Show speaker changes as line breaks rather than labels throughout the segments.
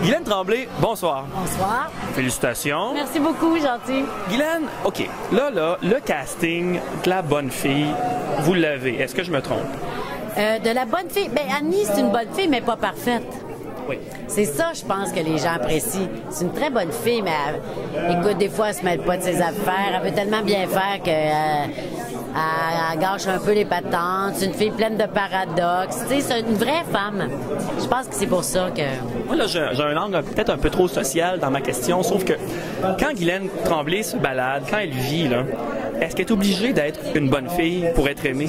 Guylaine Tremblay, bonsoir.
Bonsoir.
Félicitations.
Merci beaucoup, gentil.
Guylaine, OK, là, le casting de la bonne fille, vous l'avez. Est-ce que je me trompe?
De la bonne fille. Ben Annie, c'est une bonne fille, mais pas parfaite.
Oui.
C'est ça, je pense, que les gens apprécient. C'est une très bonne fille, mais écoute, des fois, elle se mêle pas de ses affaires. Elle veut tellement bien faire que elle gâche un peu les patentes. C'est une fille pleine de paradoxes. Tu sais, c'est une vraie femme. Je pense que c'est pour ça que...
Moi, là, j'ai un angle peut-être un peu trop social dans ma question, sauf que quand Guylaine Tremblay se balade, quand elle vit, là, est-ce qu'elle est obligée d'être une bonne fille pour être aimée?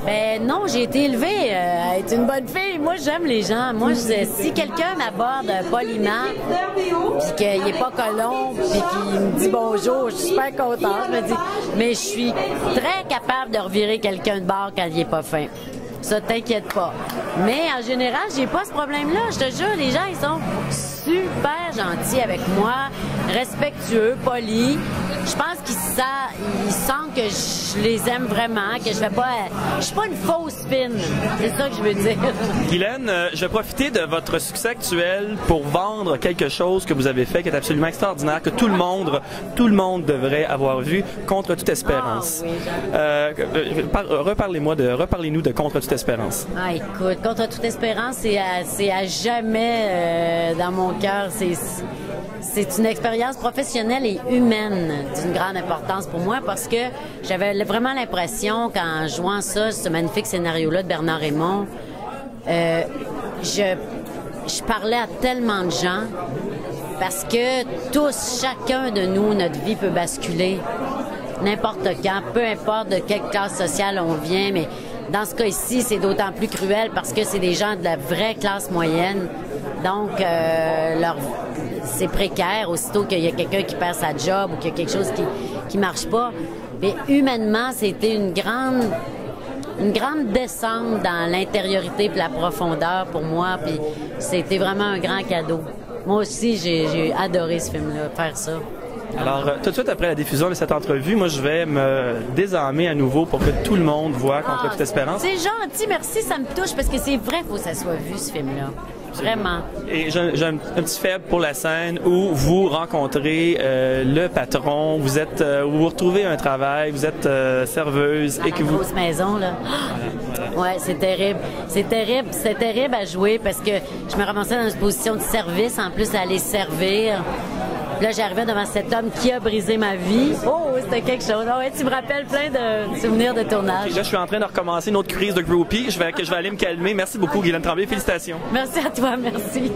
Ben non, j'ai été élevée à être une bonne fille. Moi, j'aime les gens. Moi, si quelqu'un m'aborde poliment, puis qu'il n'est pas colon, puis qu'il me dit bonjour, je suis super contente. Je me dis, mais je suis très capable de revirer quelqu'un de bord quand il n'est pas fin. Ça, t'inquiète pas. Mais en général, j'ai pas ce problème-là. Je te jure, les gens, ils sont super gentils avec moi, respectueux, polis. Je pense qu'ils sentent que je les aime vraiment, que je suis pas une fausse fine. C'est ça que je veux dire.
Guylaine, je vais profiter de votre succès actuel pour vendre quelque chose que vous avez fait qui est absolument extraordinaire, que tout le monde devrait avoir vu, Contre toute espérance.
Ah, oui,
reparlez-nous de Contre toute espérance.
Ah, écoute, Contre toute espérance, c'est à jamais dans mon cœur. C'est une expérience professionnelle et humaine d'une grande importance pour moi parce que j'avais vraiment l'impression, qu'en jouant ça, ce magnifique scénario-là de Bernard Raymond, je parlais à tellement de gens parce que chacun de nous, notre vie peut basculer n'importe quand, peu importe de quelle classe sociale on vient, mais dans ce cas ici, c'est d'autant plus cruel parce que c'est des gens de la vraie classe moyenne. Donc, c'est précaire aussitôt qu'il y a quelqu'un qui perd sa job ou qu'il y a quelque chose qui marche pas. Mais humainement, c'était une grande descente dans l'intériorité et la profondeur pour moi. Puis c'était vraiment un grand cadeau. Moi aussi, j'ai adoré ce film-là, faire ça.
Alors, tout de suite après la diffusion de cette entrevue, moi, je vais me désarmer à nouveau pour que tout le monde voit Contre toute espérance.
C'est gentil, merci, ça me touche parce que c'est vrai qu'il faut que ça soit vu, ce film-là. Vraiment.
Et j'ai un petit faible pour la scène où vous rencontrez le patron, vous retrouvez un travail, vous êtes serveuse
dans
et que vous...
grosse maison, là. Ouais, c'est terrible. C'est terrible à jouer parce que je me ramassais dans une position de service, en plus à aller servir. Là, j'arrivais devant cet homme qui a brisé ma vie. Oh, c'était quelque chose. Oh, ouais, tu me rappelles plein de souvenirs de tournage.
Et là, je suis en train de recommencer une autre crise de groupie. Je vais aller me calmer. Merci beaucoup, Guylaine Tremblay. Félicitations.
Merci à toi, merci.